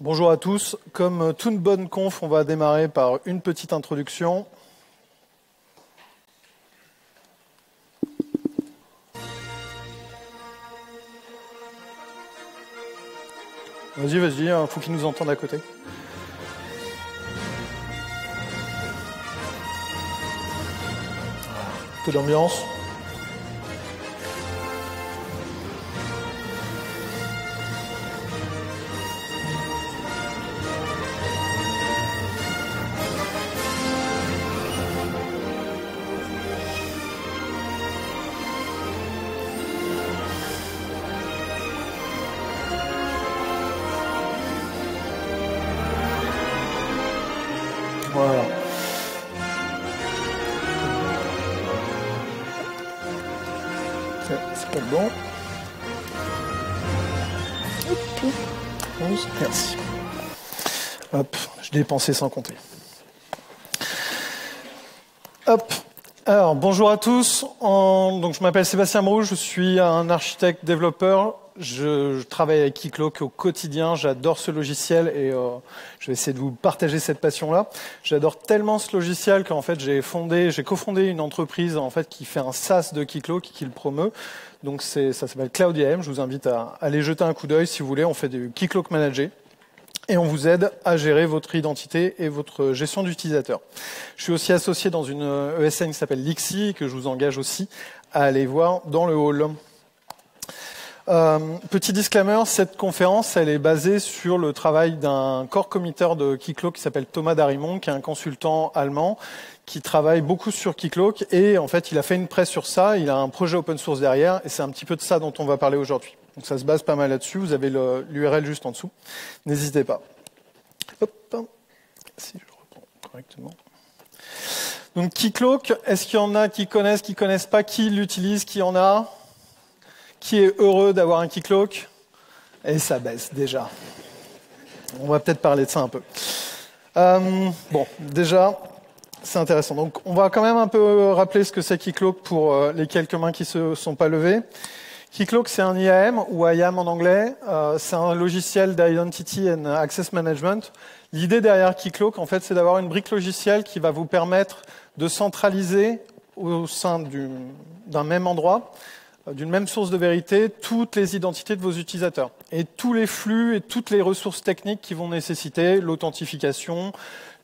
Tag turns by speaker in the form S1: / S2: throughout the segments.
S1: Bonjour à tous. Comme toute bonne conf, on va démarrer par une petite introduction. Vas-y, il faut qu'ils nous entendent à côté. Un peu d'ambiance. Voilà. C'est pas le bon. 11, merci. Hop, je dépensais sans compter. Hop. Alors, bonjour à tous. Donc, je m'appelle Sébastien Brou, je suis un architecte développeur. Je travaille avec Keycloak au quotidien, j'adore ce logiciel et je vais essayer de vous partager cette passion-là. J'adore tellement ce logiciel qu'en fait j'ai cofondé une entreprise en fait qui fait un SaaS de Keycloak qui le promeut. Donc ça s'appelle Cloud IAM. Je vous invite à aller jeter un coup d'œil si vous voulez. On fait du Keycloak Manager et on vous aide à gérer votre identité et votre gestion d'utilisateur. Je suis aussi associé dans une ESN qui s'appelle Lixi que je vous engage aussi à aller voir dans le hall. Petit disclaimer, cette conférence, elle est basée sur le travail d'un core committer de Keycloak qui s'appelle Thomas Darimon, qui est un consultant allemand qui travaille beaucoup sur Keycloak et en fait, il a fait une presse sur ça, il a un projet open source derrière et c'est un petit peu de ça dont on va parler aujourd'hui. Donc ça se base pas mal là-dessus, vous avez l'URL juste en dessous. N'hésitez pas. Hop, si je reprends correctement. Donc Keycloak, est-ce qu'il y en a qui connaissent pas, qui l'utilisent, qui en a ? Qui est heureux d'avoir un Keycloak? Et ça baisse déjà. On va peut-être parler de ça un peu. Bon, déjà, c'est intéressant. Donc, on va quand même un peu rappeler ce que c'est Keycloak pour les quelques mains qui se sont pas levées. Keycloak, c'est un IAM ou IAM en anglais. C'est un logiciel d'Identity and Access Management. L'idée derrière Keycloak, en fait, c'est d'avoir une brique logicielle qui va vous permettre de centraliser au sein d'un même endroit, d'une même source de vérité, toutes les identités de vos utilisateurs et tous les flux et toutes les ressources techniques qui vont nécessiter l'authentification,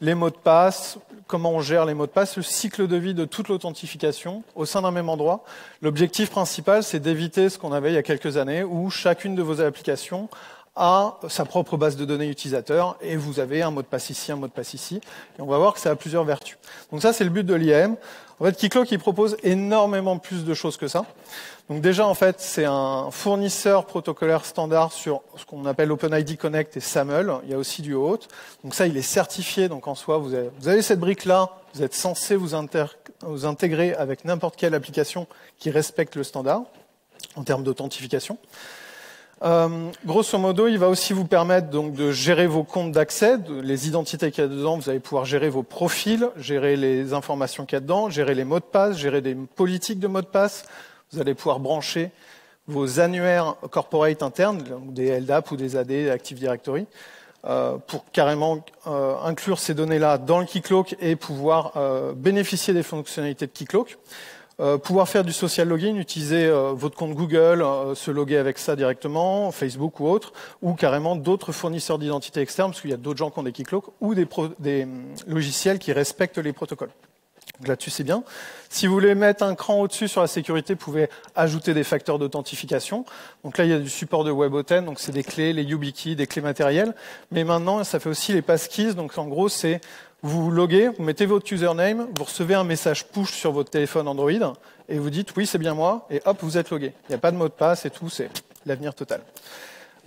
S1: les mots de passe, comment on gère les mots de passe, le cycle de vie de toute l'authentification au sein d'un même endroit. L'objectif principal, c'est d'éviter ce qu'on avait il y a quelques années où chacune de vos applications a sa propre base de données utilisateur et vous avez un mot de passe ici, un mot de passe ici. Et on va voir que ça a plusieurs vertus. Donc ça, c'est le but de l'IAM. En fait, Keycloak, il propose énormément plus de choses que ça. Donc déjà, en fait, c'est un fournisseur protocolaire standard sur ce qu'on appelle OpenID Connect et SAML. Il y a aussi du OAuth. Donc ça, il est certifié. Donc en soi, vous avez cette brique-là. Vous êtes censé vous intégrer avec n'importe quelle application qui respecte le standard en termes d'authentification. Grosso modo, il va aussi vous permettre donc de gérer vos comptes d'accès, les identités qu'il y a dedans. Vous allez pouvoir gérer vos profils, gérer les informations qu'il y a dedans, gérer les mots de passe, gérer des politiques de mots de passe. Vous allez pouvoir brancher vos annuaires corporate internes, des LDAP ou des AD, Active Directory, pour carrément inclure ces données-là dans le Keycloak et pouvoir bénéficier des fonctionnalités de Keycloak. Pouvoir faire du social login, utiliser votre compte Google, se loguer avec ça directement, Facebook ou autre, ou carrément d'autres fournisseurs d'identité externes, parce qu'il y a d'autres gens qui ont des Keycloak, ou des logiciels qui respectent les protocoles. Donc là-dessus, c'est bien. Si vous voulez mettre un cran au-dessus sur la sécurité, vous pouvez ajouter des facteurs d'authentification. Donc là, il y a du support de WebAuthn, donc c'est des clés, les YubiKey, des clés matérielles. Mais maintenant, ça fait aussi les passkeys. Donc en gros, c'est vous loguez, vous mettez votre username, vous recevez un message push sur votre téléphone Android et vous dites oui, c'est bien moi, et hop, vous êtes logué. Il n'y a pas de mot de passe et tout, c'est l'avenir total.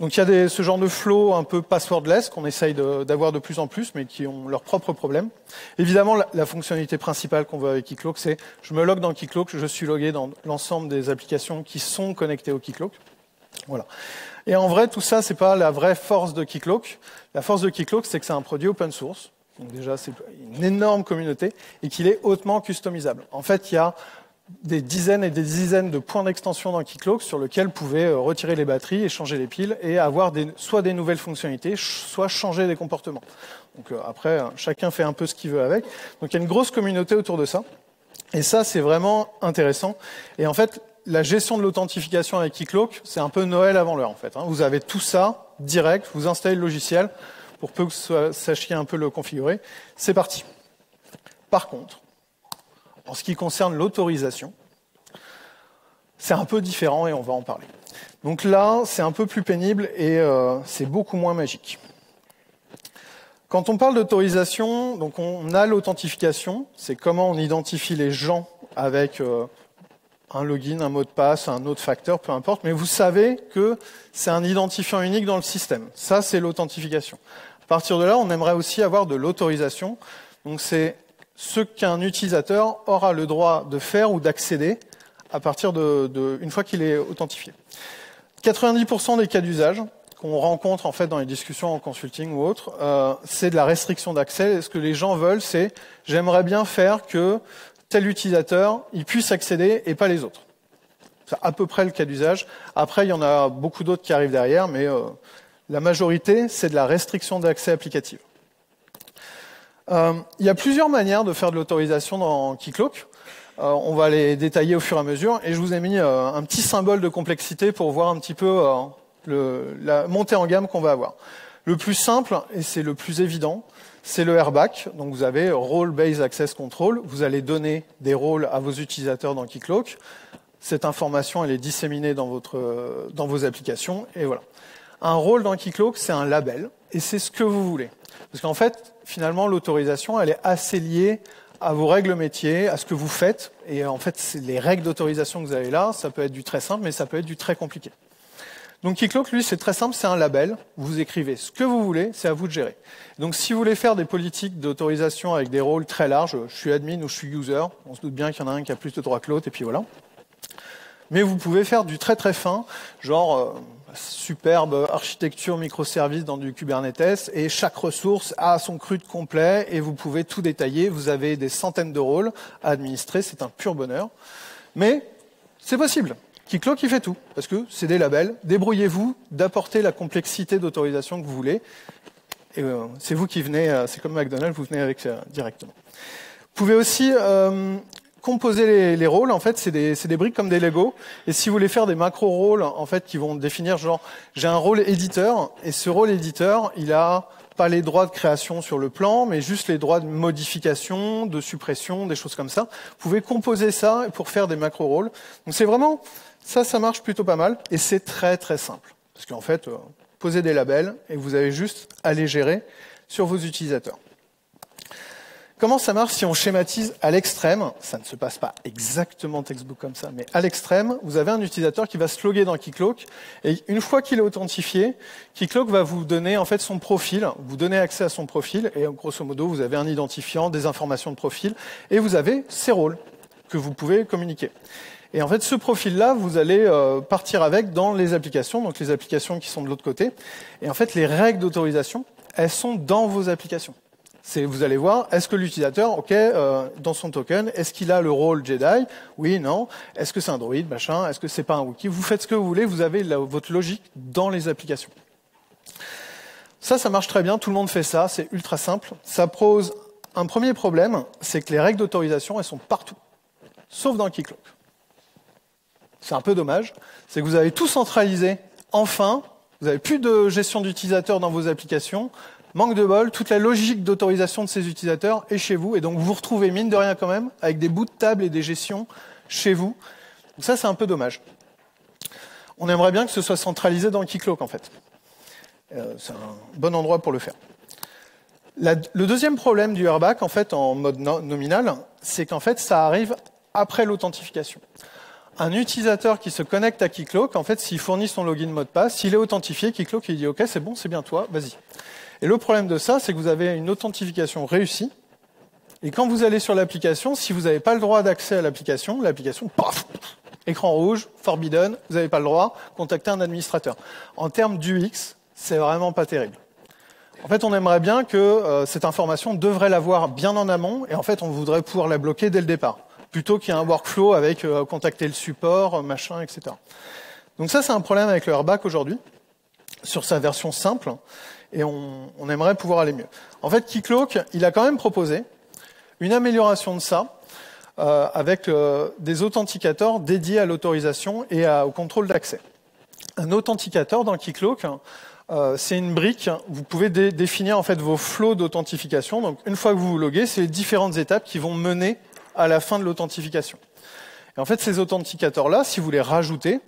S1: Donc il y a ce genre de flow un peu passwordless qu'on essaye d'avoir de plus en plus, mais qui ont leurs propres problèmes. Évidemment, la fonctionnalité principale qu'on veut avec Keycloak, c'est je me logue dans Keycloak, je suis logué dans l'ensemble des applications qui sont connectées au Keycloak. Voilà. Et en vrai, tout ça, c'est pas la vraie force de Keycloak. La force de Keycloak, c'est que c'est un produit open source. Donc déjà, c'est une énorme communauté et qu'il est hautement customisable. En fait, il y a des dizaines et des dizaines de points d'extension dans Keycloak sur lesquels vous pouvez retirer les batteries et changer les piles et avoir soit des nouvelles fonctionnalités, soit changer des comportements. Donc après, chacun fait un peu ce qu'il veut avec. Donc il y a une grosse communauté autour de ça. Et ça, c'est vraiment intéressant. Et en fait, la gestion de l'authentification avec Keycloak, c'est un peu Noël avant l'heure, en fait. Vous avez tout ça direct, vous installez le logiciel, pour peu que vous sachiez un peu le configurer. C'est parti. Par contre, en ce qui concerne l'autorisation, c'est un peu différent et on va en parler. Donc là, c'est un peu plus pénible et c'est beaucoup moins magique. Quand on parle d'autorisation, donc on a l'authentification, c'est comment on identifie les gens avec un login, un mot de passe, un autre facteur, peu importe, mais vous savez que c'est un identifiant unique dans le système. Ça, c'est l'authentification. À partir de là, on aimerait aussi avoir de l'autorisation. Donc c'est ce qu'un utilisateur aura le droit de faire ou d'accéder à partir une fois qu'il est authentifié. 90% des cas d'usage qu'on rencontre en fait dans les discussions en consulting ou autre, c'est de la restriction d'accès. Et ce que les gens veulent, c'est j'aimerais bien faire que tel utilisateur il puisse accéder et pas les autres. C'est à peu près le cas d'usage. Après, il y en a beaucoup d'autres qui arrivent derrière, mais la majorité, c'est de la restriction d'accès applicative. Il y a plusieurs manières de faire de l'autorisation dans Keycloak. On va les détailler au fur et à mesure. Et je vous ai mis un petit symbole de complexité pour voir un petit peu la montée en gamme qu'on va avoir. Le plus simple, et c'est le plus évident, c'est le RBAC. Donc vous avez Role Based Access Control. Vous allez donner des rôles à vos utilisateurs dans Keycloak. Cette information, elle est disséminée dans vos applications. Et voilà. Un rôle dans Keycloak, c'est un label. Et c'est ce que vous voulez. Parce qu'en fait, finalement, l'autorisation, elle est assez liée à vos règles métiers, à ce que vous faites. Et en fait, les règles d'autorisation que vous avez là, ça peut être du très simple, mais ça peut être du très compliqué. Donc Keycloak, lui, c'est très simple, c'est un label. Vous écrivez ce que vous voulez, c'est à vous de gérer. Donc si vous voulez faire des politiques d'autorisation avec des rôles très larges, je suis admin ou je suis user, on se doute bien qu'il y en a un qui a plus de droits que l'autre, et puis voilà. Mais vous pouvez faire du très très fin, genre superbe architecture microservice dans du Kubernetes, et chaque ressource a son CRUD complet, et vous pouvez tout détailler. Vous avez des centaines de rôles à administrer, c'est un pur bonheur. Mais c'est possible. Keycloak, il fait tout, parce que c'est des labels. Débrouillez-vous d'apporter la complexité d'autorisation que vous voulez. Et c'est vous qui venez, c'est comme McDonald's, vous venez avec directement. Vous pouvez aussi composer les rôles. En fait, c'est des briques comme des Lego. Et si vous voulez faire des macro-rôles, en fait, qui vont définir genre, j'ai un rôle éditeur, et ce rôle éditeur, il a pas les droits de création sur le plan, mais juste les droits de modification, de suppression, des choses comme ça. Vous pouvez composer ça pour faire des macro-rôles. Donc c'est vraiment, ça marche plutôt pas mal, et c'est très très simple. Parce qu'en fait, posez des labels, et vous avez juste à les gérer sur vos utilisateurs. Comment ça marche si on schématise à l'extrême? Ça ne se passe pas exactement textbook comme ça, mais à l'extrême, vous avez un utilisateur qui va se loguer dans Keycloak, et une fois qu'il est authentifié, Keycloak va vous donner en fait son profil, vous donnez accès à son profil, et grosso modo, vous avez un identifiant, des informations de profil, et vous avez ses rôles que vous pouvez communiquer. Et en fait, ce profil-là, vous allez partir avec dans les applications, donc les applications qui sont de l'autre côté. Et en fait, les règles d'autorisation, elles sont dans vos applications. Vous allez voir, est-ce que l'utilisateur, dans son token, est-ce qu'il a le rôle Jedi? Oui, non. Est-ce que c'est un droïde, machin? Est-ce que c'est pas un Wookiee? Vous faites ce que vous voulez, vous avez votre logique dans les applications. Ça marche très bien, tout le monde fait ça, c'est ultra simple. Ça pose un premier problème, c'est que les règles d'autorisation, elles sont partout, sauf dans Keycloak. C'est un peu dommage, c'est que vous avez tout centralisé, enfin, vous n'avez plus de gestion d'utilisateurs dans vos applications. Manque de bol, toute la logique d'autorisation de ces utilisateurs est chez vous, et donc vous vous retrouvez mine de rien quand même, avec des bouts de table et des gestions chez vous. Donc ça, c'est un peu dommage. On aimerait bien que ce soit centralisé dans Keycloak, en fait. C'est un bon endroit pour le faire. Le deuxième problème du RBAC, en fait, en mode nominal, c'est qu'en fait, ça arrive après l'authentification. Un utilisateur qui se connecte à Keycloak, en fait, s'il fournit son login mot de passe, s'il est authentifié, Keycloak, il dit « Ok, c'est bon, c'est bien toi, vas-y ». Et le problème de ça, c'est que vous avez une authentification réussie. Et quand vous allez sur l'application, si vous n'avez pas le droit d'accès à l'application, paf, écran rouge, forbidden, vous n'avez pas le droit, contactez un administrateur. En termes d'UX, c'est vraiment pas terrible. En fait, on aimerait bien que cette information devrait l'avoir bien en amont, et en fait, on voudrait pouvoir la bloquer dès le départ. plutôt qu'il y ait un workflow avec contacter le support, machin, etc. Donc ça, c'est un problème avec le Airback aujourd'hui, sur sa version simple, et on aimerait pouvoir aller mieux. En fait, Keycloak, il a quand même proposé une amélioration de ça, avec des authenticateurs dédiés à l'autorisation et au contrôle d'accès. Un authenticateur dans Keycloak, c'est une brique. Vous pouvez définir en fait vos flows d'authentification. Donc, une fois que vous vous loguez, c'est les différentes étapes qui vont mener à la fin de l'authentification. Et en fait, ces authenticateurs-là, si vous les rajoutez,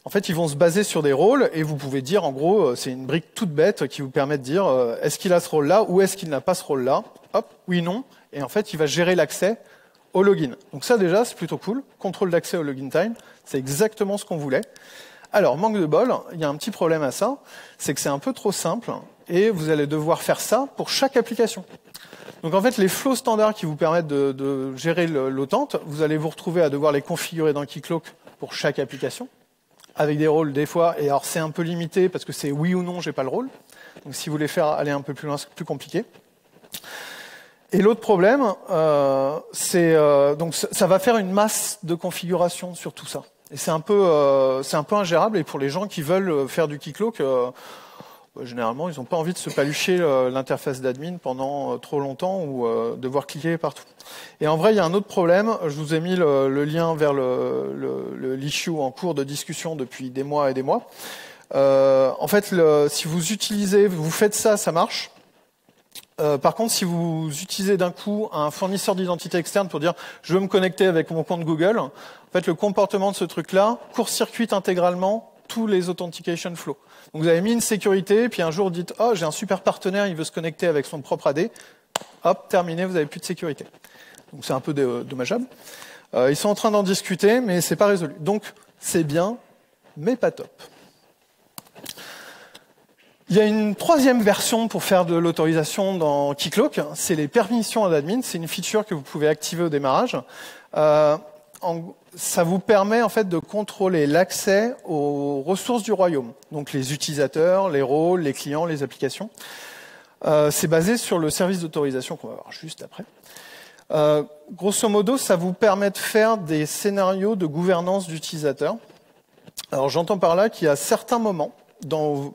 S1: en fait, ils vont se baser sur des rôles et vous pouvez dire, en gros, c'est une brique toute bête qui vous permet de dire est-ce qu'il a ce rôle-là ou est-ce qu'il n'a pas ce rôle-là. Hop, oui, non. Et en fait, il va gérer l'accès au login. Donc ça, déjà, c'est plutôt cool. Contrôle d'accès au login time, c'est exactement ce qu'on voulait. Alors, manque de bol, il y a un petit problème à ça, c'est que c'est un peu trop simple et vous allez devoir faire ça pour chaque application. Donc en fait, les flows standards qui vous permettent de gérer l'authentique, vous allez vous retrouver à devoir les configurer dans Keycloak pour chaque application, avec des rôles des fois, et alors c'est un peu limité parce que c'est oui ou non, j'ai pas le rôle. Donc si vous voulez faire aller un peu plus loin, c'est plus compliqué. Et l'autre problème, donc ça va faire une masse de configuration sur tout ça. Et c'est un peu ingérable. Et pour les gens qui veulent faire du Keycloak, généralement, ils n'ont pas envie de se palucher l'interface d'admin pendant trop longtemps ou devoir cliquer partout. Et en vrai, il y a un autre problème. Je vous ai mis le lien vers l'issue en cours de discussion depuis des mois et des mois. En fait, si vous faites ça, ça marche. Par contre, si vous utilisez d'un coup un fournisseur d'identité externe pour dire je veux me connecter avec mon compte Google, en fait, le comportement de ce truc-là court-circuite intégralement tous les authentication flows. Donc vous avez mis une sécurité, puis un jour vous dites oh j'ai un super partenaire, il veut se connecter avec son propre AD, hop, terminé, vous n'avez plus de sécurité. Donc c'est un peu dommageable. Ils sont en train d'en discuter, mais c'est pas résolu. Donc c'est bien, mais pas top. Il y a une troisième version pour faire de l'autorisation dans Keycloak, c'est les permissions à l'admin. C'est une feature que vous pouvez activer au démarrage. Ça vous permet en fait de contrôler l'accès aux ressources du royaume, donc les utilisateurs, les rôles, les clients, les applications. C'est basé sur le service d'autorisation qu'on va voir juste après. Grosso modo, ça vous permet de faire des scénarios de gouvernance d'utilisateurs. Alors j'entends par là qu'il y a certains moments,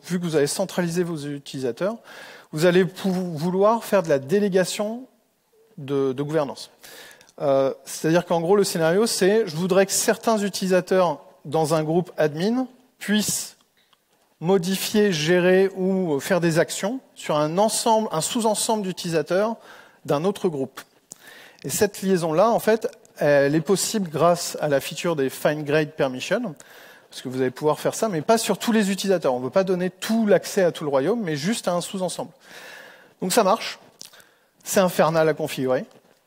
S1: vu que vous avez centralisé vos utilisateurs, vous allez vouloir faire de la délégation de gouvernance. C'est-à-dire qu'en gros, le scénario, c'est je voudrais que certains utilisateurs dans un groupe admin puissent modifier, gérer ou faire des actions sur un sous-ensemble d'utilisateurs d'un autre groupe. Et cette liaison-là, en fait, elle est possible grâce à la feature des Fine Grade Permission, parce que vous allez pouvoir faire ça, mais pas sur tous les utilisateurs. On ne veut pas donner tout l'accès à tout le royaume, mais juste à un sous-ensemble. Donc ça marche. C'est infernal à configurer.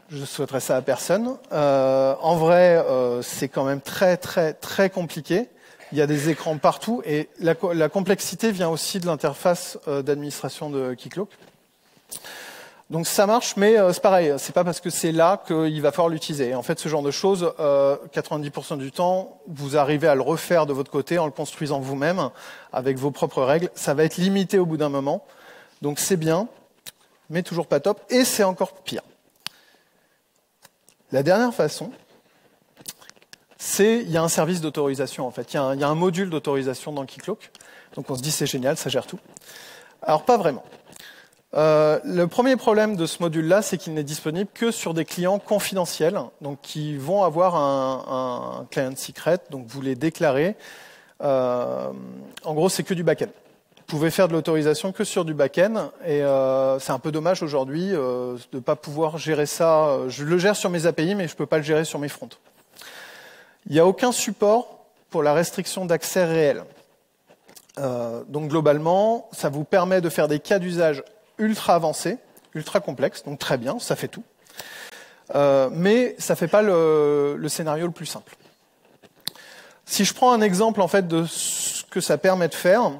S1: Je ne souhaiterais ça à personne. En vrai, c'est quand même très, très, très compliqué. Il y a des écrans partout et la complexité vient aussi de l'interface d'administration de Keycloak. Donc ça marche, mais c'est pareil. C'est pas parce que c'est là qu'il va falloir l'utiliser. En fait, ce genre de choses, 90% du temps, vous arrivez à le refaire de votre côté en le construisant vous-même avec vos propres règles. Ça va être limité au bout d'un moment. Donc c'est bien, mais toujours pas top. Et c'est encore pire. La dernière façon, il y a un service d'autorisation en fait. Il y a un module d'autorisation dans Keycloak. Donc on se dit c'est génial, ça gère tout. Alors pas vraiment. Le premier problème de ce module-là, c'est qu'il n'est disponible que sur des clients confidentiels, donc qui vont avoir un client secret, donc vous les déclarez. En gros, c'est que du back-end. Vous pouvez faire de l'autorisation que sur du back-end, et c'est un peu dommage aujourd'hui de ne pas pouvoir gérer ça. Je le gère sur mes API, mais je ne peux pas le gérer sur mes fronts. Il n'y a aucun support pour la restriction d'accès réel. Donc globalement, ça vous permet de faire des cas d'usage ultra avancés, ultra complexes, donc très bien, ça fait tout. Mais ça ne fait pas le scénario le plus simple. Si je prends un exemple en fait de ce que ça permet de faire,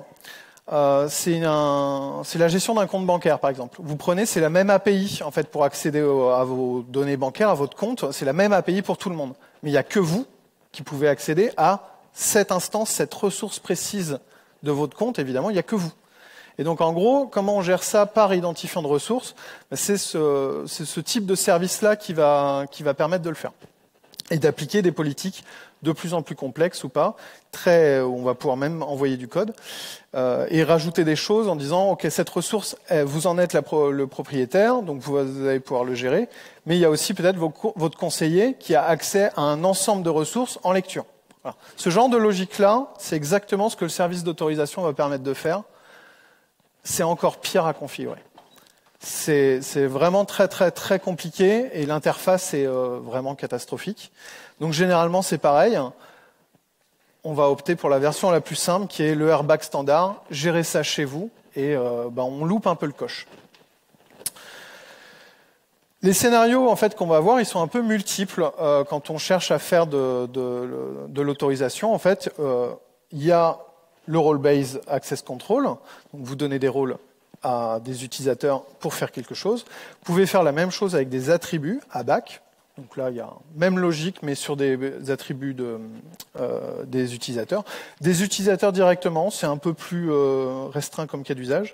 S1: c'est la gestion d'un compte bancaire, par exemple. Vous prenez, c'est la même API en fait pour accéder à vos données bancaires, à votre compte. C'est la même API pour tout le monde. Mais il n'y a que vous qui pouvez accéder à cette instance, cette ressource précise de votre compte. Évidemment, il n'y a que vous. Et donc, en gros, comment on gère ça par identifiant de ressources? C'est ce type de service-là qui va permettre de le faire. et d'appliquer des politiques de plus en plus complexes ou pas, où on va pouvoir même envoyer du code, et rajouter des choses en disant, OK, cette ressource, vous en êtes le propriétaire, donc vous allez pouvoir le gérer, mais il y a aussi peut-être votre conseiller qui a accès à un ensemble de ressources en lecture. Voilà. Ce genre de logique-là, c'est exactement ce que le service d'autorisation va permettre de faire. C'est encore pire à configurer. C'est vraiment très très très compliqué et l'interface est vraiment catastrophique. Donc généralement c'est pareil. On va opter pour la version la plus simple qui est le airbag standard. Gérez ça chez vous et on loupe un peu le coche. Les scénarios en fait qu'on va voir, ils sont un peu multiples quand on cherche à faire de l'autorisation. En fait, il y a le role-based access control. Donc vous donnez des rôles à des utilisateurs pour faire quelque chose. Vous pouvez faire la même chose avec des attributs à back. Donc là, il y a même logique, mais sur des attributs des utilisateurs. Des utilisateurs directement, c'est un peu plus restreint comme cas d'usage.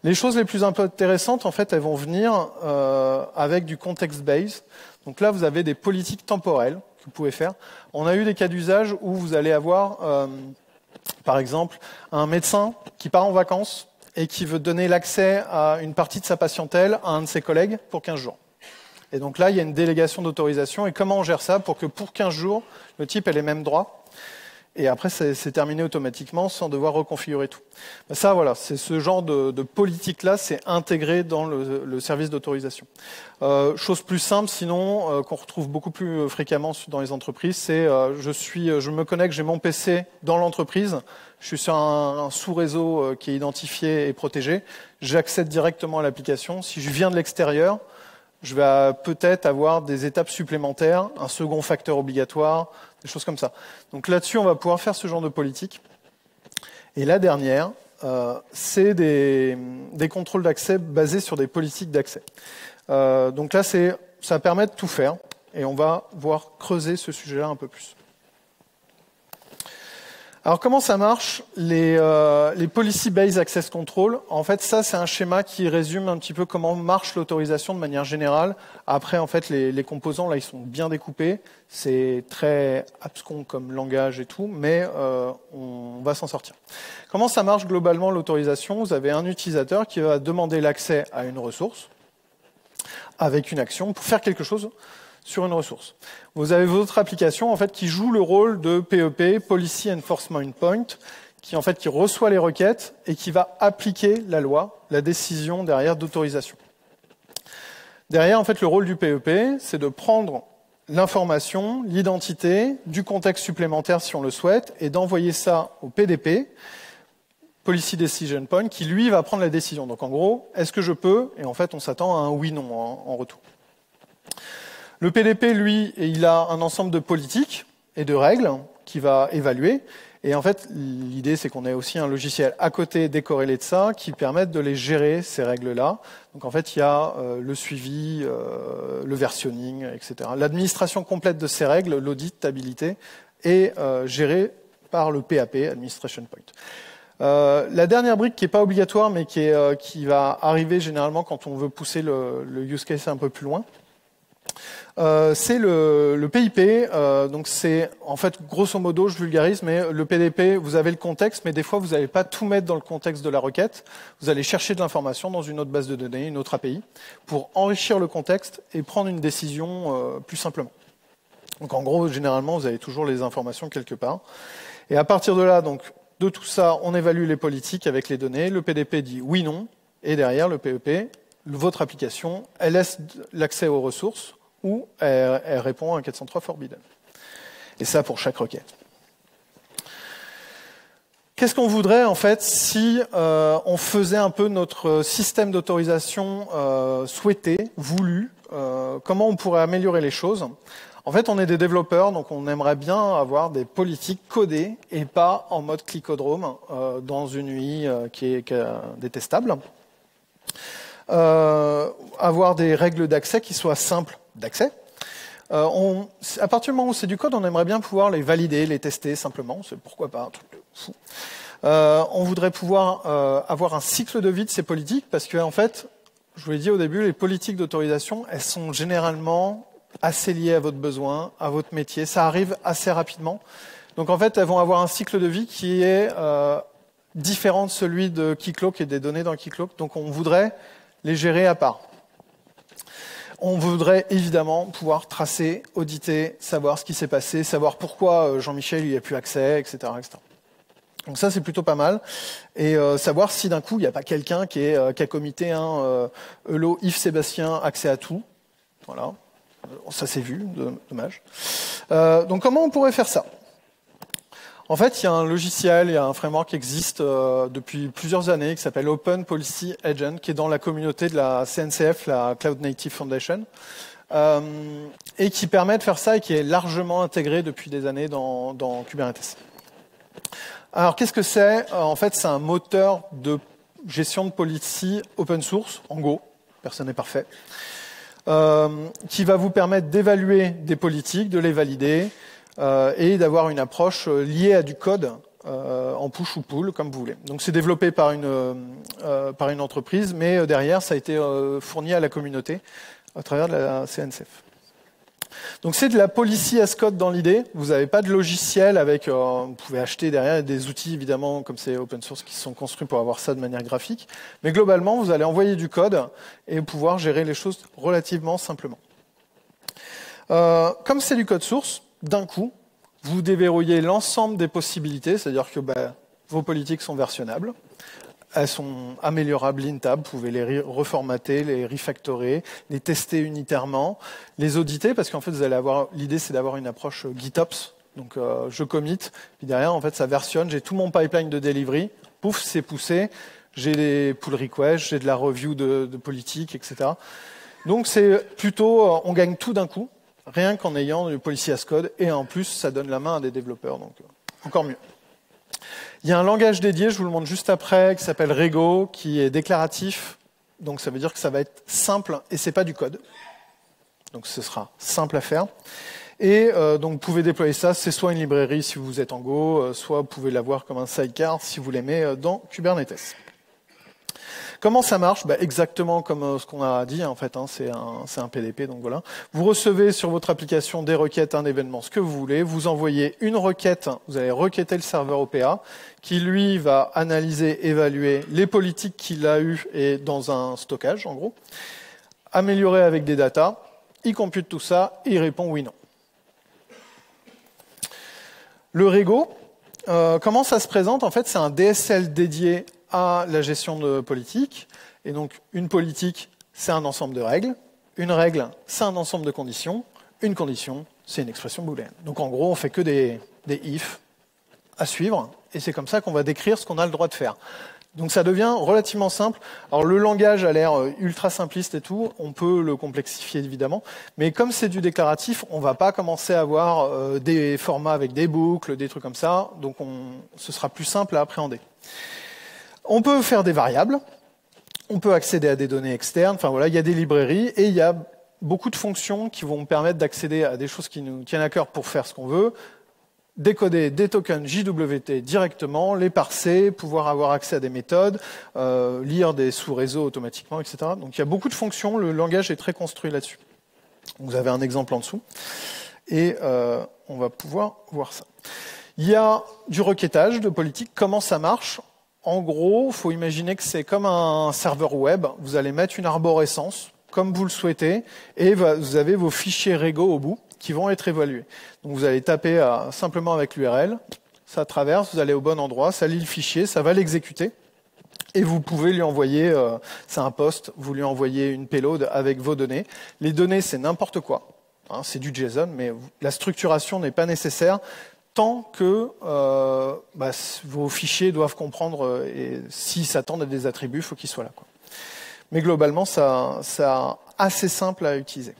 S1: Les choses les plus intéressantes, en fait, elles vont venir avec du context-based. Donc là, vous avez des politiques temporelles que vous pouvez faire. On a eu des cas d'usage où vous allez avoir, par exemple, un médecin qui part en vacances et qui veut donner l'accès à une partie de sa patientèle à un de ses collègues pour 15 jours. Et donc là, il y a une délégation d'autorisation. Et comment on gère ça pour que pour 15 jours, le type ait les mêmes droits? Et après, c'est terminé automatiquement sans devoir reconfigurer tout. Ça, voilà, c'est ce genre de politique-là, c'est intégré dans le service d'autorisation. Chose plus simple, sinon, qu'on retrouve beaucoup plus fréquemment dans les entreprises, c'est je me connecte, j'ai mon PC dans l'entreprise, je suis sur un sous-réseau qui est identifié et protégé, j'accède directement à l'application. Si je viens de l'extérieur, je vais peut-être avoir des étapes supplémentaires, un second facteur obligatoire, des choses comme ça. Donc là-dessus, on va pouvoir faire ce genre de politique. Et la dernière, c'est des contrôles d'accès basés sur des politiques d'accès. Donc là, ça permet de tout faire. Et on va voir creuser ce sujet-là un peu plus. Alors comment ça marche les policy-based access control? En fait, ça c'est un schéma qui résume un petit peu comment marche l'autorisation de manière générale. Après, en fait, les composants là, ils sont bien découpés. C'est très abscon comme langage et tout, mais on va s'en sortir. Comment ça marche globalement l'autorisation? Vous avez un utilisateur qui va demander l'accès à une ressource avec une action pour faire quelque chose sur une ressource. Vous avez votre application en fait qui joue le rôle de PEP, Policy Enforcement Point, qui reçoit les requêtes et qui va appliquer la loi, la décision derrière d'autorisation. Derrière, en fait, le rôle du PEP, c'est de prendre l'information, l'identité, du contexte supplémentaire si on le souhaite, et d'envoyer ça au PDP, Policy Decision Point, qui lui va prendre la décision. Donc en gros, est-ce que je peux? Et en fait, on s'attend à un oui/non en retour. Le PDP, lui, il a un ensemble de politiques et de règles qu'il va évaluer. Et en fait, l'idée, c'est qu'on ait aussi un logiciel à côté décorrélé de ça qui permette de les gérer, ces règles-là. Donc en fait, il y a le suivi, le versionning, etc. L'administration complète de ces règles, l'auditabilité, est gérée par le PAP, Administration Point. La dernière brique qui n'est pas obligatoire, mais qui va arriver généralement quand on veut pousser le use case un peu plus loin, c'est le PIP. Donc c'est en fait grosso modo, je vulgarise, mais le PDP, vous avez le contexte, mais des fois vous n'allez pas tout mettre dans le contexte de la requête. Vous allez chercher de l'information dans une autre base de données, une autre API, pour enrichir le contexte et prendre une décision plus simplement. Donc en gros, généralement, vous avez toujours les informations quelque part. Et à partir de là, donc de tout ça, on évalue les politiques avec les données. Le PDP dit oui, non, et derrière le PEP, votre application, elle laisse l'accès aux ressources ou elle répond à un 403 forbidden. Et ça pour chaque requête. Qu'est-ce qu'on voudrait en fait si on faisait un peu notre système d'autorisation souhaité, voulu? Comment on pourrait améliorer les choses? En fait, on est des développeurs, donc on aimerait bien avoir des politiques codées et pas en mode clicodrome dans une UI qui est détestable. Avoir des règles d'accès qui soient simples d'accès. À partir du moment où c'est du code, on aimerait bien pouvoir les valider, les tester simplement. C'est pourquoi pas un truc de fou. On voudrait pouvoir avoir un cycle de vie de ces politiques parce que, en fait, je vous l'ai dit au début, les politiques d'autorisation, elles sont généralement assez liées à votre besoin, à votre métier. Ça arrive assez rapidement. Donc en fait, elles vont avoir un cycle de vie qui est différent de celui de Keycloak et des données dans Keycloak. Donc on voudrait les gérer à part. On voudrait évidemment pouvoir tracer, auditer, savoir ce qui s'est passé, savoir pourquoi Jean-Michel n'y a plus accès, etc., etc. Donc ça, c'est plutôt pas mal. Et savoir si d'un coup, il n'y a pas quelqu'un qui a commité un hello Yves Sébastien, accès à tout. Voilà. Ça s'est vu, dommage. Donc comment on pourrait faire ça? En fait, il y a un logiciel, il y a un framework qui existe depuis plusieurs années qui s'appelle Open Policy Agent, qui est dans la communauté de la CNCF, la Cloud Native Foundation, et qui permet de faire ça et qui est largement intégré depuis des années dans Kubernetes. Alors, qu'est-ce que c'est? En fait, c'est un moteur de gestion de policy open source, en Go, personne n'est parfait, qui va vous permettre d'évaluer des politiques, de les valider, et d'avoir une approche liée à du code en push ou pull, comme vous voulez. Donc c'est développé par une entreprise, mais derrière, ça a été fourni à la communauté à travers de la CNCF. Donc c'est de la policy as code dans l'idée. Vous n'avez pas de logiciel avec... vous pouvez acheter derrière des outils, évidemment, comme c'est open source, qui sont construits pour avoir ça de manière graphique. Mais globalement, vous allez envoyer du code et pouvoir gérer les choses relativement simplement. Comme c'est du code source, d'un coup, vous déverrouillez l'ensemble des possibilités, c'est-à-dire que vos politiques sont versionnables, elles sont améliorables in-tab, vous pouvez les reformater, les refactorer, les tester unitairement, les auditer, parce qu'en fait, vous allez avoir l'idée, c'est d'avoir une approche GitOps, donc je commit, puis derrière, en fait, ça versionne, j'ai tout mon pipeline de delivery, pouf, c'est poussé, j'ai des pull requests, j'ai de la review de politique, etc. Donc c'est plutôt, on gagne tout d'un coup, rien qu'en ayant du policy as code, et en plus, ça donne la main à des développeurs, donc encore mieux. Il y a un langage dédié, je vous le montre juste après, qui s'appelle Rego, qui est déclaratif, donc ça veut dire que ça va être simple, et c'est pas du code. Donc ce sera simple à faire. Et donc vous pouvez déployer ça, c'est soit une librairie si vous êtes en Go, soit vous pouvez l'avoir comme un sidecar si vous l'aimez dans Kubernetes. Comment ça marche? Exactement comme ce qu'on a dit, en fait, c'est un PDP, donc voilà. Vous recevez sur votre application des requêtes, un événement, ce que vous voulez. Vous envoyez une requête, vous allez requêter le serveur OPA, qui lui va analyser, évaluer les politiques qu'il a eues et dans un stockage, en gros, améliorer avec des datas, il compute tout ça et il répond oui, non. Le Rego, comment ça se présente? En fait, c'est un DSL dédié à la gestion de politique. Et donc, une politique, c'est un ensemble de règles. Une règle, c'est un ensemble de conditions. Une condition, c'est une expression booléenne. Donc, en gros, on fait que des if à suivre. Et c'est comme ça qu'on va décrire ce qu'on a le droit de faire. Donc, ça devient relativement simple. Alors, le langage a l'air ultra simpliste et tout. On peut le complexifier, évidemment. Mais comme c'est du déclaratif, on ne va pas commencer à avoir des formats avec des boucles, des trucs comme ça. Donc, ce sera plus simple à appréhender. On peut faire des variables, on peut accéder à des données externes, enfin voilà, il y a des librairies et il y a beaucoup de fonctions qui vont me permettre d'accéder à des choses qui nous tiennent à cœur pour faire ce qu'on veut, décoder des tokens JWT directement, les parser, pouvoir avoir accès à des méthodes, lire des sous-réseaux automatiquement, etc. Donc il y a beaucoup de fonctions, le langage est très construit là-dessus. Vous avez un exemple en dessous et on va pouvoir voir ça. Il y a du requêtage de politique, comment ça marche ? En gros, il faut imaginer que c'est comme un serveur web. Vous allez mettre une arborescence, comme vous le souhaitez, et vous avez vos fichiers Rego au bout qui vont être évalués. Donc vous allez taper simplement avec l'URL, ça traverse, vous allez au bon endroit, ça lit le fichier, ça va l'exécuter, et vous pouvez lui envoyer, c'est un post, vous lui envoyez une payload avec vos données. Les données, c'est n'importe quoi, c'est du JSON, mais la structuration n'est pas nécessaire, tant que vos fichiers doivent comprendre et s'ils s'attendent à des attributs, il faut qu'ils soient là, quoi. Mais globalement, c'est assez simple à utiliser.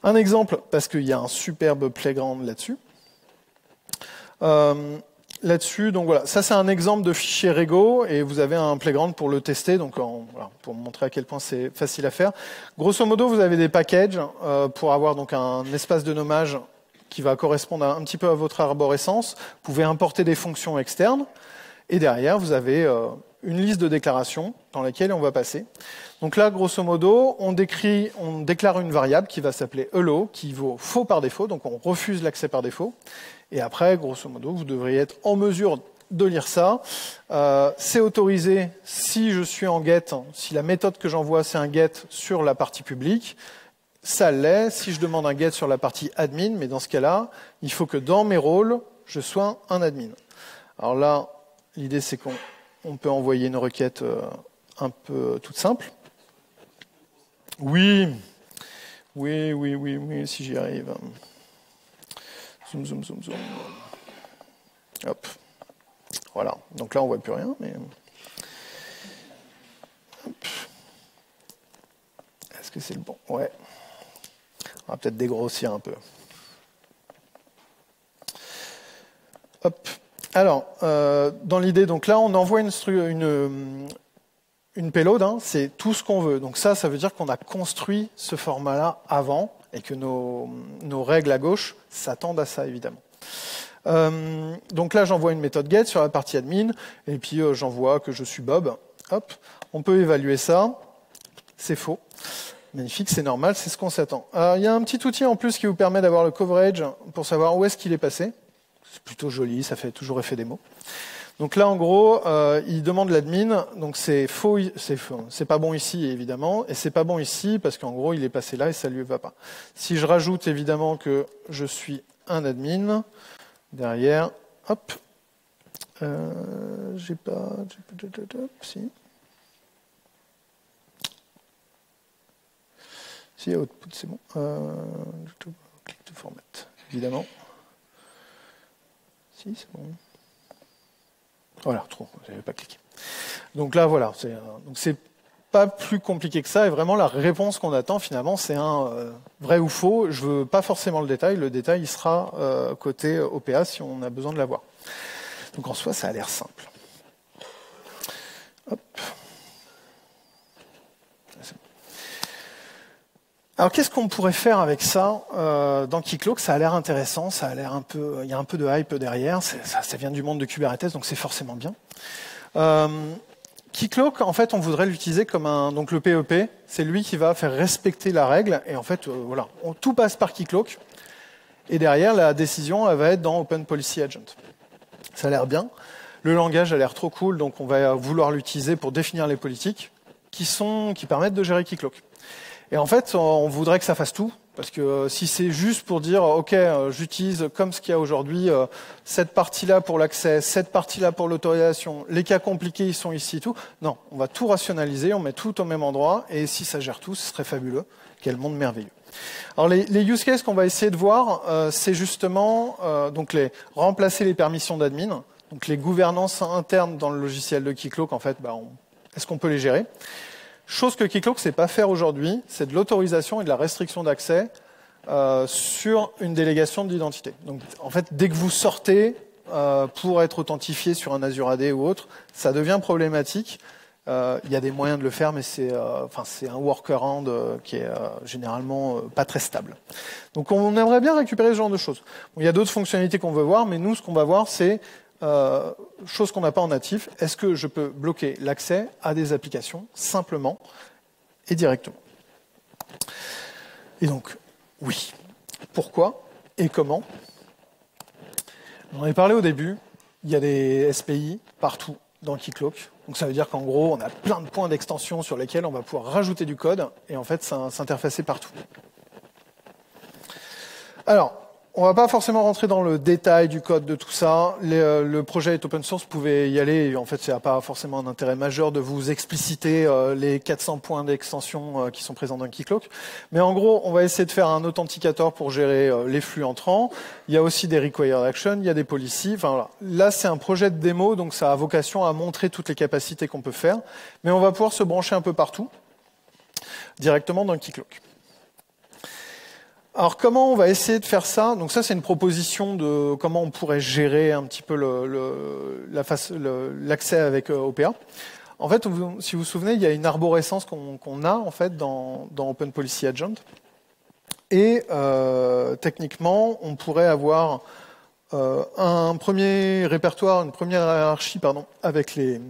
S1: Un exemple, parce qu'il y a un superbe playground là-dessus. Là-dessus, donc voilà, ça c'est un exemple de fichier Rego et vous avez un playground pour le tester, donc voilà, pour montrer à quel point c'est facile à faire. Grosso modo, vous avez des packages pour avoir donc un espace de nommage qui va correspondre un petit peu à votre arborescence. Vous pouvez importer des fonctions externes. Et derrière, vous avez une liste de déclarations dans laquelle on va passer. Donc là, grosso modo, on déclare une variable qui va s'appeler hello, qui vaut faux par défaut, donc on refuse l'accès par défaut. Et après, grosso modo, vous devriez être en mesure de lire ça. C'est autorisé si je suis en get, si la méthode que j'envoie, c'est un get sur la partie publique. Ça l'est si je demande un get sur la partie admin, mais dans ce cas-là, il faut que dans mes rôles, je sois un admin. Alors là, l'idée, c'est qu'on peut envoyer une requête un peu toute simple. Oui, si j'y arrive. Zoom. Hop. Voilà. Donc là, on voit plus rien, mais... Hop. Est-ce que c'est le bon? Ouais. On va peut-être dégrossir un peu. Hop. Alors, dans l'idée, donc là, on envoie une payload, hein, c'est tout ce qu'on veut. Donc ça veut dire qu'on a construit ce format-là avant et que nos règles à gauche s'attendent à ça, évidemment. Donc là, j'envoie une méthode get sur la partie admin et puis j'envoie que je suis Bob. Hop, on peut évaluer ça. C'est faux. Magnifique, c'est normal, c'est ce qu'on s'attend. Il y a un petit outil en plus qui vous permet d'avoir le coverage pour savoir où est-ce qu'il est passé. C'est plutôt joli, ça fait toujours effet démo. Donc là, en gros, il demande l'admin, donc c'est faux, c'est pas bon ici, évidemment, et c'est pas bon ici parce qu'en gros, il est passé là et ça lui va pas. Si je rajoute évidemment que je suis un admin, derrière, hop, j'ai pas, si. Si, output, c'est bon. Click to format, évidemment. Si, c'est bon. Voilà, trop, j'avais pas cliqué. Donc là, voilà, c'est pas plus compliqué que ça, et vraiment la réponse qu'on attend finalement, c'est un vrai ou faux. Je veux pas forcément le détail il sera côté OPA si on a besoin de l'avoir. Donc en soi, ça a l'air simple. Hop. Alors qu'est-ce qu'on pourrait faire avec ça dans Keycloak? Ça a l'air intéressant, ça a l'air il y a un peu de hype derrière, ça vient du monde de Kubernetes, donc c'est forcément bien. Keycloak, en fait, on voudrait l'utiliser comme donc le PEP, c'est lui qui va faire respecter la règle, et en fait, voilà, tout passe par Keycloak, et derrière, la décision, elle va être dans Open Policy Agent. Ça a l'air bien. Le langage a l'air trop cool, donc on va vouloir l'utiliser pour définir les politiques qui permettent de gérer Keycloak. Et en fait, on voudrait que ça fasse tout, parce que si c'est juste pour dire, OK, j'utilise comme ce qu'il y a aujourd'hui, cette partie-là pour l'accès, cette partie-là pour l'autorisation, les cas compliqués, ils sont ici et tout. Non, on va tout rationaliser, on met tout au même endroit, et si ça gère tout, ce serait fabuleux. Quel monde merveilleux. Alors les use cases qu'on va essayer de voir, c'est justement donc remplacer les permissions d'admin, donc les gouvernances internes dans le logiciel de Keycloak, en fait, est-ce qu'on peut les gérer? Chose que Keycloak ne sait pas faire aujourd'hui, c'est de l'autorisation et de la restriction d'accès sur une délégation d'identité. Donc, en fait, dès que vous sortez pour être authentifié sur un Azure AD ou autre, ça devient problématique. Il y a des moyens de le faire, mais c'est un workaround qui est généralement pas très stable. Donc, on aimerait bien récupérer ce genre de choses. Bon, il y a d'autres fonctionnalités qu'on veut voir, mais nous, ce qu'on va voir, c'est chose qu'on n'a pas en natif, est-ce que je peux bloquer l'accès à des applications simplement et directement? Et donc, oui. Pourquoi et comment? On en avait parlé au début, il y a des SPI partout dans Keycloak. Donc ça veut dire qu'en gros, on a plein de points d'extension sur lesquels on va pouvoir rajouter du code et en fait s'interfacer partout. Alors, on va pas forcément rentrer dans le détail du code de tout ça. Le projet est open source, vous pouvez y aller. En fait, ça n'a pas forcément un intérêt majeur de vous expliciter les 400 points d'extension qui sont présents dans Keycloak. Mais en gros, on va essayer de faire un authenticator pour gérer les flux entrants. Il y a aussi des required actions, il y a des policies. Enfin, voilà. Là, c'est un projet de démo, donc ça a vocation à montrer toutes les capacités qu'on peut faire. Mais on va pouvoir se brancher un peu partout, directement dans Keycloak. Alors comment on va essayer de faire ça? Donc ça c'est une proposition de comment on pourrait gérer un petit peu l'accès avec OPA. En fait, si vous vous souvenez, il y a une arborescence qu'on a en fait dans Open Policy Agent. Et techniquement, on pourrait avoir un premier répertoire, une première hiérarchie avec les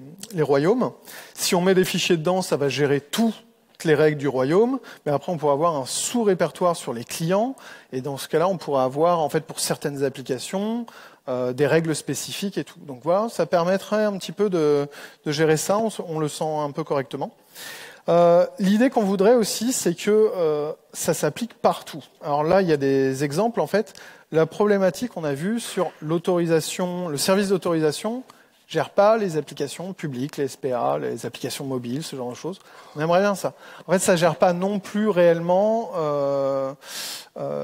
S1: royaumes. Si on met des fichiers dedans, ça va gérer toutes les règles du royaume, mais après on pourra avoir un sous-répertoire sur les clients, et dans ce cas-là, on pourra avoir, en fait, pour certaines applications, des règles spécifiques et tout. Donc voilà, ça permettrait un petit peu de gérer ça, on le sent un peu correctement. L'idée qu'on voudrait aussi, c'est que ça s'applique partout. Alors là, il y a des exemples, en fait. La problématique, on a vu sur l'autorisation, le service d'autorisation gère pas les applications publiques, les SPA, les applications mobiles, ce genre de choses. On aimerait bien ça. En fait, ça gère pas non plus réellement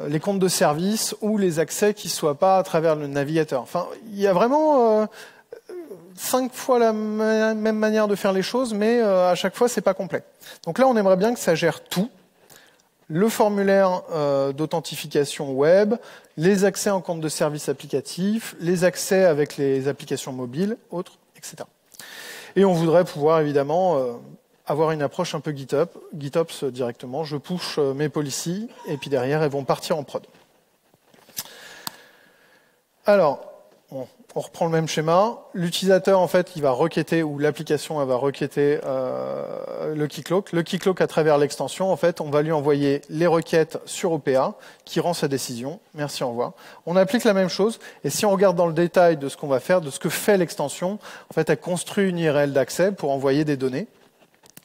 S1: les comptes de service ou les accès qui soient pas à travers le navigateur. Enfin, il y a vraiment 5 fois la même manière de faire les choses, mais à chaque fois, c'est pas complet. Donc là, on aimerait bien que ça gère tout. Le formulaire d'authentification web, les accès en compte de service applicatif, les accès avec les applications mobiles, autres, etc. Et on voudrait pouvoir évidemment avoir une approche un peu GitOps directement. Je push mes policies et puis derrière, elles vont partir en prod. Alors, on reprend le même schéma. L'utilisateur, en fait, il va requêter, ou l'application, elle va requêter le Keycloak. Le Keycloak, à travers l'extension, en fait, on va lui envoyer les requêtes sur OPA, qui rend sa décision. Merci, au revoir. On applique la même chose, et si on regarde dans le détail de ce qu'on va faire, de ce que fait l'extension, en fait, elle construit une URL d'accès pour envoyer des données,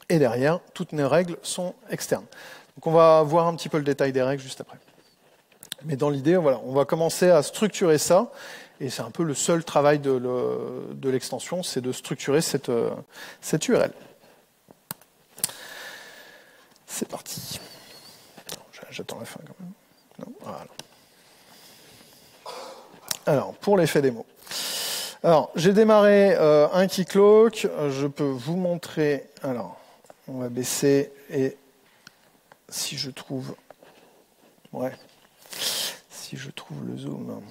S1: et derrière, toutes nos règles sont externes. Donc on va voir un petit peu le détail des règles juste après. Mais dans l'idée, voilà, on va commencer à structurer ça. Et c'est un peu le seul travail de l'extension, c'est de structurer cette URL. C'est parti. J'attends la fin quand même. Non, voilà. Alors, pour l'effet démo. Alors, j'ai démarré un Keycloak. Je peux vous montrer. Alors, on va baisser et si je trouve. Ouais. Si je trouve le zoom.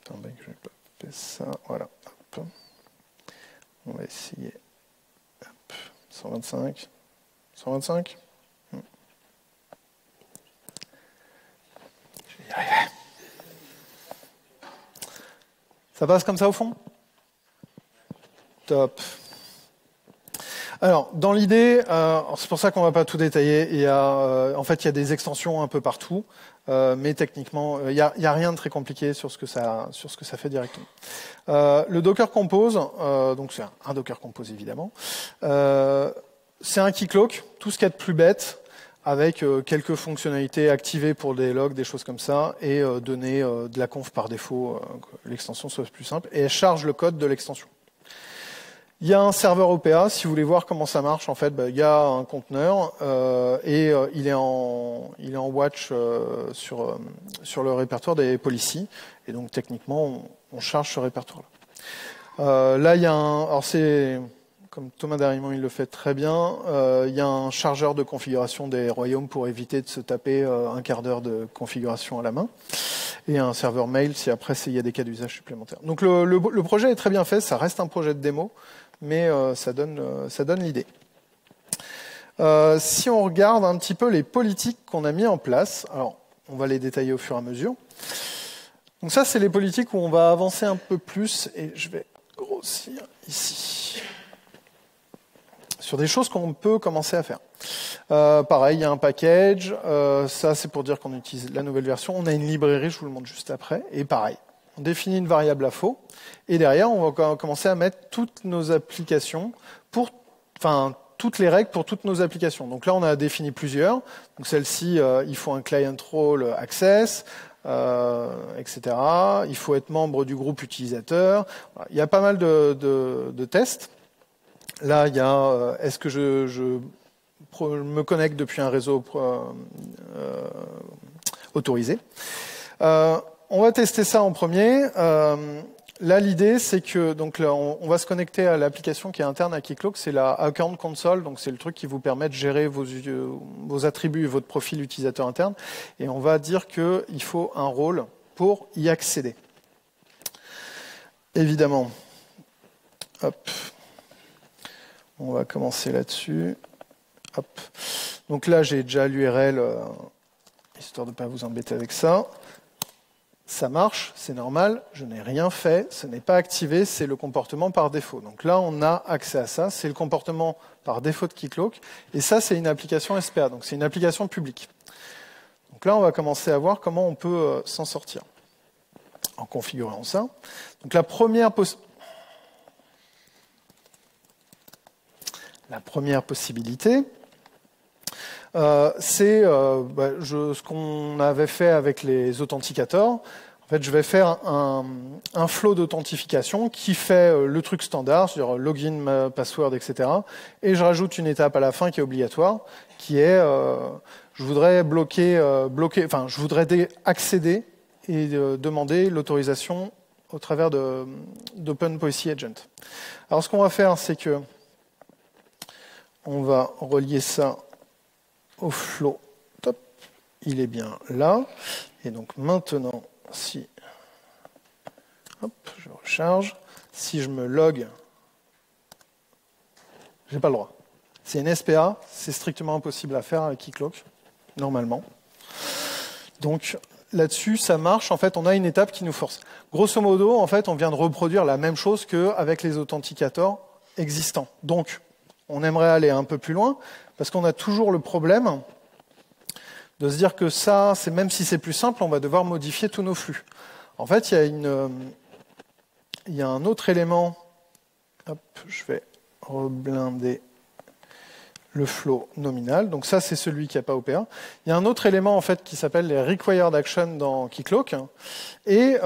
S1: Attendez que je vais pas faire ça. Voilà. Hop. On va essayer. Hop. 125. 125. Je vais y arriver. Ça passe comme ça au fond? Top. Alors, dans l'idée, c'est pour ça qu'on ne va pas tout détailler. En fait, il y a des extensions un peu partout, mais techniquement, il n'y a rien de très compliqué sur ce que ça fait directement. Le Docker Compose, donc c'est un Docker Compose évidemment, c'est un Keycloak, tout ce qu'il y a de plus bête, avec quelques fonctionnalités activées pour des logs, des choses comme ça, et donner de la conf par défaut, que l'extension soit plus simple, et elle charge le code de l'extension. Il y a un serveur OPA, si vous voulez voir comment ça marche, en fait, il y a un conteneur et il est en watch sur le répertoire des policies. Et donc techniquement, on charge ce répertoire-là. Là, il y a alors c'est comme Thomas Darimon, il le fait très bien. Il y a un chargeur de configuration des royaumes pour éviter de se taper un quart d'heure de configuration à la main. Et un serveur mail si après il y a des cas d'usage supplémentaires. Donc le projet est très bien fait, ça reste un projet de démo, mais ça donne l'idée. Si on regarde un petit peu les politiques qu'on a mis en place, alors on va les détailler au fur et à mesure. Donc ça, c'est les politiques où on va avancer un peu plus, et je vais grossir ici. Sur des choses qu'on peut commencer à faire. Pareil, il y a un package, ça c'est pour dire qu'on utilise la nouvelle version. On a une librairie, je vous le montre juste après, et pareil. On définit une variable à faux, et derrière, on va commencer à mettre toutes nos applications, toutes les règles pour toutes nos applications. Donc là, on a défini plusieurs. Donc celle-ci, il faut un client role access, etc. Il faut être membre du groupe utilisateur. Voilà. Il y a pas mal de tests. Là, il y a est-ce que je me connecte depuis un réseau autorisé. On va tester ça en premier. Là, l'idée, c'est que donc là, on va se connecter à l'application qui est interne à Keycloak, c'est la Account Console, donc c'est le truc qui vous permet de gérer vos attributs et votre profil utilisateur interne. Et on va dire qu'il faut un rôle pour y accéder. Évidemment. Hop. On va commencer là-dessus. Hop. Donc là, j'ai déjà l'URL, histoire de ne pas vous embêter avec ça. Ça marche, c'est normal, je n'ai rien fait, ce n'est pas activé, c'est le comportement par défaut. Donc là, on a accès à ça, c'est le comportement par défaut de Keycloak, et ça, c'est une application SPA, donc c'est une application publique. Donc là, on va commencer à voir comment on peut s'en sortir en configurant ça. Donc la première possibilité, c'est ce qu'on avait fait avec les authenticateurs. En fait, je vais faire un flow d'authentification qui fait le truc standard, c'est-à-dire login, password, etc. Et je rajoute une étape à la fin qui est obligatoire, qui est je voudrais je voudrais accéder et demander l'autorisation au travers d'Open Policy Agent. Alors, ce qu'on va faire, c'est que on va relier ça au flow. Top, il est bien là. Et donc maintenant, si hop, je recharge, si je me log, j'ai pas le droit. C'est une SPA, c'est strictement impossible à faire avec Keycloak, normalement. Donc là-dessus, ça marche. En fait, on a une étape qui nous force. Grosso modo, en fait, on vient de reproduire la même chose qu'avec les authenticateurs existants. Donc, on aimerait aller un peu plus loin, parce qu'on a toujours le problème de se dire que ça, même si c'est plus simple, on va devoir modifier tous nos flux. En fait, il y a un autre élément. Hop, je vais reblinder le flow nominal. Donc ça, c'est celui qui n'a pas OPA. Il y a un autre élément en fait qui s'appelle les required actions dans Keycloak et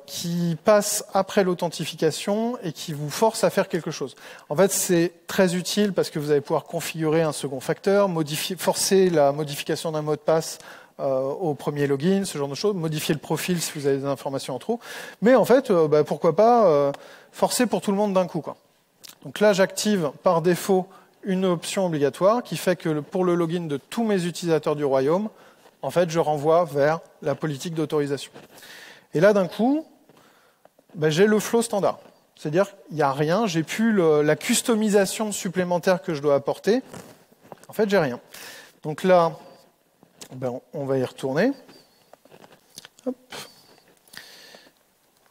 S1: qui passe après l'authentification et qui vous force à faire quelque chose. En fait, c'est très utile parce que vous allez pouvoir configurer un second facteur, forcer la modification d'un mot de passe au premier login, ce genre de choses, modifier le profil si vous avez des informations en trop. Mais en fait, pourquoi pas forcer pour tout le monde d'un coup, quoi. Donc là, j'active par défaut une option obligatoire qui fait que pour le login de tous mes utilisateurs du royaume, en fait, je renvoie vers la politique d'autorisation. Et là, d'un coup, j'ai le flow standard. C'est-à-dire qu'il n'y a rien, j'ai plus la customisation supplémentaire que je dois apporter. En fait, j'ai rien. Donc là, on va y retourner. Hop.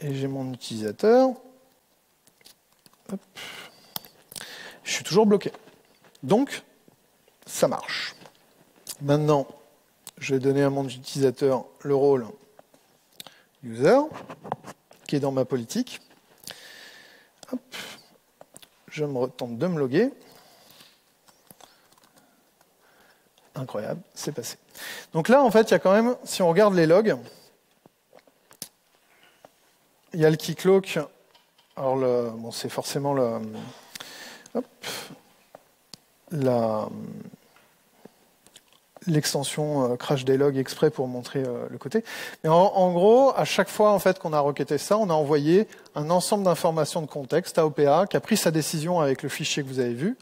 S1: Et j'ai mon utilisateur. Hop. Je suis toujours bloqué. Donc, ça marche. Maintenant, je vais donner à mon utilisateur le rôle user, qui est dans ma politique. Hop. Je tente de me loguer. Incroyable, c'est passé. Donc là, en fait, il y a quand même, si on regarde les logs, il y a le Keycloak. Alors, c'est forcément l'extension crash des logs exprès pour montrer le côté. Mais en gros, à chaque fois en fait qu'on a requêté ça, on a envoyé un ensemble d'informations de contexte à OPA qui a pris sa décision avec le fichier que vous avez vu.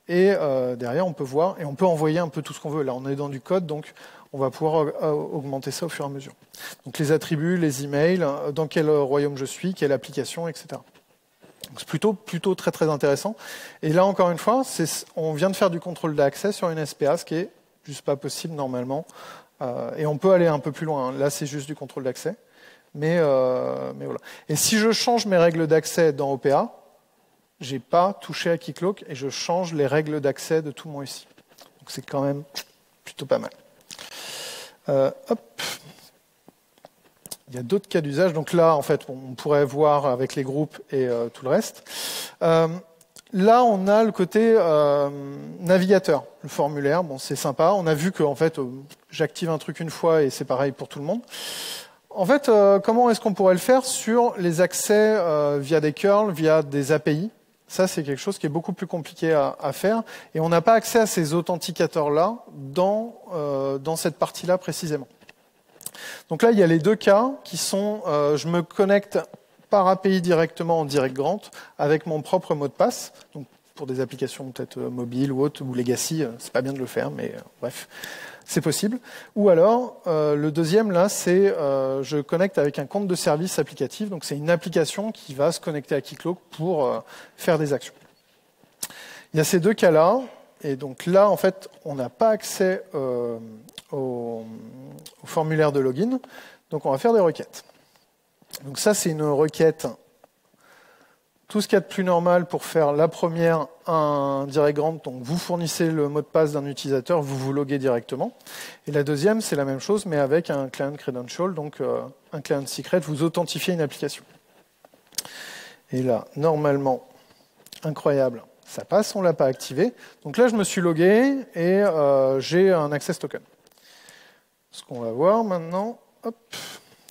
S1: Et derrière, on peut voir et on peut envoyer un peu tout ce qu'on veut. Là, on est dans du code, donc on va pouvoir augmenter ça au fur et à mesure. Donc les attributs, les emails, dans quel royaume je suis, quelle application, etc. C'est plutôt très très intéressant. Et là, encore une fois, on vient de faire du contrôle d'accès sur une SPA, ce qui est juste pas possible normalement. Et on peut aller un peu plus loin. Là, c'est juste du contrôle d'accès. Mais voilà. Et si je change mes règles d'accès dans OPA, j'ai pas touché à Keycloak et je change les règles d'accès de tout mon SI. Donc c'est quand même plutôt pas mal. Hop. Il y a d'autres cas d'usage. Donc là, en fait, on pourrait voir avec les groupes et tout le reste. Là, on a le côté navigateur, le formulaire. Bon, c'est sympa. On a vu que, en fait, j'active un truc une fois et c'est pareil pour tout le monde. En fait, comment est-ce qu'on pourrait le faire sur les accès via des curls, via des API? Ça, c'est quelque chose qui est beaucoup plus compliqué à faire. Et on n'a pas accès à ces authenticateurs-là dans cette partie-là précisément. Donc là, il y a les deux cas qui sont je me connecte par API directement en Direct Grant avec mon propre mot de passe. Donc pour des applications peut-être mobiles ou autres ou legacy, c'est pas bien de le faire, mais bref, c'est possible. Ou alors le deuxième là, c'est je connecte avec un compte de service applicatif. Donc c'est une application qui va se connecter à Keycloak pour faire des actions. Il y a ces deux cas-là. Et donc là, en fait, on n'a pas accès au formulaire de login. Donc on va faire des requêtes. Donc ça, c'est une requête. Tout ce qu'il y a de plus normal pour faire la première, un direct grant, donc vous fournissez le mot de passe d'un utilisateur, vous vous loguez directement. Et la deuxième, c'est la même chose, mais avec un client credential, donc un client secret, vous authentifiez une application. Et là, normalement, incroyable, ça passe, on ne l'a pas activé. Donc là, je me suis logué et j'ai un access token. Ce qu'on va voir maintenant, hop,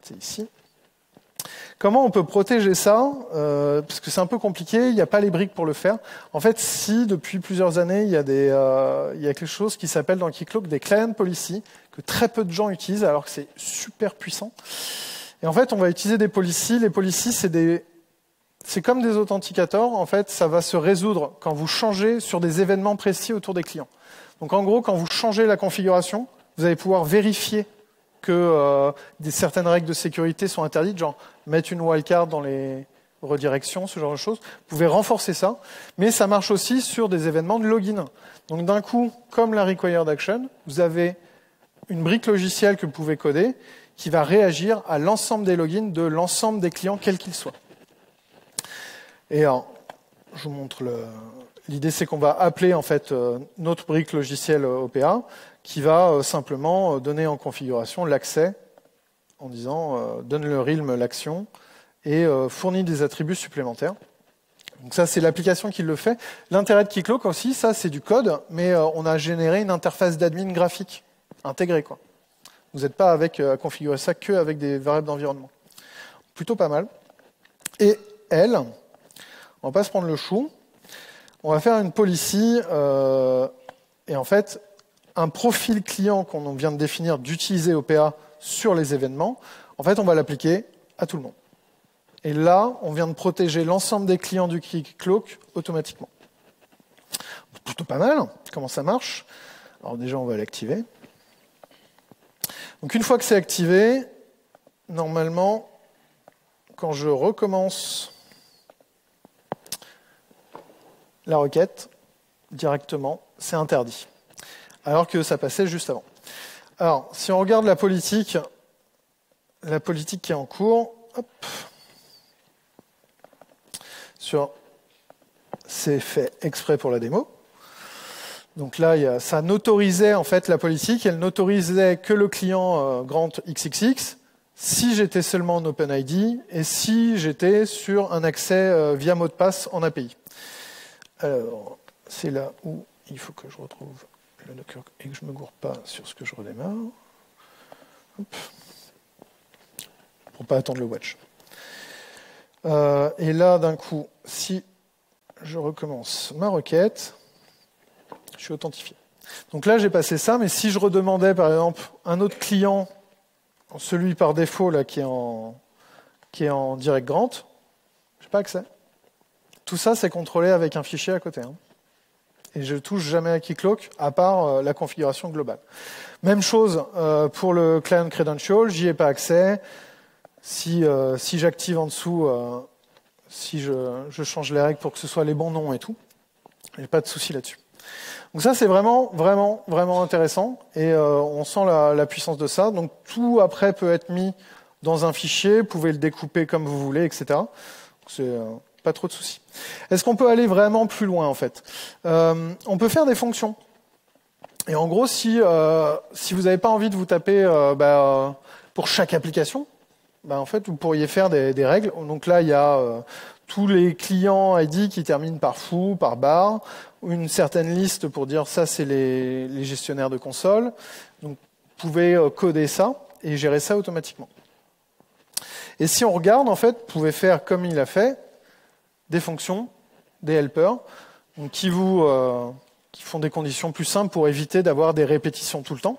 S1: c'est ici. Comment on peut protéger ça parce que c'est un peu compliqué, il n'y a pas les briques pour le faire. En fait, si depuis plusieurs années, il y a quelque chose qui s'appelle dans Keycloak des client policy, que très peu de gens utilisent, alors que c'est super puissant. Et en fait, on va utiliser des policies. Les policies, c'est comme des authenticators. En fait, ça va se résoudre quand vous changez sur des événements précis autour des clients. Donc en gros, quand vous changez la configuration, vous allez pouvoir vérifier que certaines règles de sécurité sont interdites, genre mettre une wildcard dans les redirections, ce genre de choses. Vous pouvez renforcer ça, mais ça marche aussi sur des événements de login. Donc d'un coup, comme la required action, vous avez une brique logicielle que vous pouvez coder qui va réagir à l'ensemble des logins de l'ensemble des clients, quels qu'ils soient. Et alors, je vous montre l'idée, c'est qu'on va appeler en fait notre brique logicielle OPA qui va simplement donner en configuration l'accès en disant donne le realm l'action et fournit des attributs supplémentaires. Donc ça, c'est l'application qui le fait. L'intérêt de Keycloak aussi, ça c'est du code, mais on a généré une interface d'admin graphique intégrée, quoi. Vous n'êtes pas à configurer ça qu'avec des variables d'environnement. Plutôt pas mal. Et elle, on va pas se prendre le chou. On va faire une policy et en fait, un profil client qu'on vient de définir d'utiliser OPA sur les événements, en fait, on va l'appliquer à tout le monde. Et là, on vient de protéger l'ensemble des clients du Keycloak automatiquement. Plutôt pas mal. Comment ça marche? Alors déjà, on va l'activer. Donc une fois que c'est activé, normalement, quand je recommence la requête, directement, c'est interdit. Alors que ça passait juste avant. Alors, si on regarde la politique qui est en cours, hop, c'est fait exprès pour la démo. Donc là, ça n'autorisait en fait la politique, elle n'autorisait que le client Grant XXX si j'étais seulement en OpenID et si j'étais sur un accès via mot de passe en API. Alors, c'est là où il faut que je retrouve le Docker et que je ne me gourre pas sur ce que je redémarre. Hop. Pour ne pas attendre le watch. Et là, d'un coup, si je recommence ma requête, je suis authentifié. Donc là, j'ai passé ça, mais si je redemandais, par exemple, un autre client, celui par défaut là, qui est en direct grant, je n'ai pas accès. Tout ça, c'est contrôlé avec un fichier à côté. Hein. Et je ne touche jamais à Keycloak, à part la configuration globale. Même chose pour le client credential, j'y ai pas accès. Si j'active en dessous, si je change les règles pour que ce soit les bons noms et tout, j'ai pas de souci là-dessus. Donc ça, c'est vraiment, vraiment, vraiment intéressant. Et on sent la puissance de ça. Donc tout, après, peut être mis dans un fichier. Vous pouvez le découper comme vous voulez, etc. Donc, c'est pas trop de soucis. Est-ce qu'on peut aller vraiment plus loin, en fait? On peut faire des fonctions. Et en gros, si vous n'avez pas envie de vous taper pour chaque application, en fait, vous pourriez faire des règles. Donc là, il y a tous les clients ID qui terminent par foo, par bar, une certaine liste pour dire ça, c'est les gestionnaires de console. Donc, vous pouvez coder ça et gérer ça automatiquement. Et si on regarde, en fait, vous pouvez faire comme il a fait, des fonctions, des helpers, donc qui font des conditions plus simples pour éviter d'avoir des répétitions tout le temps.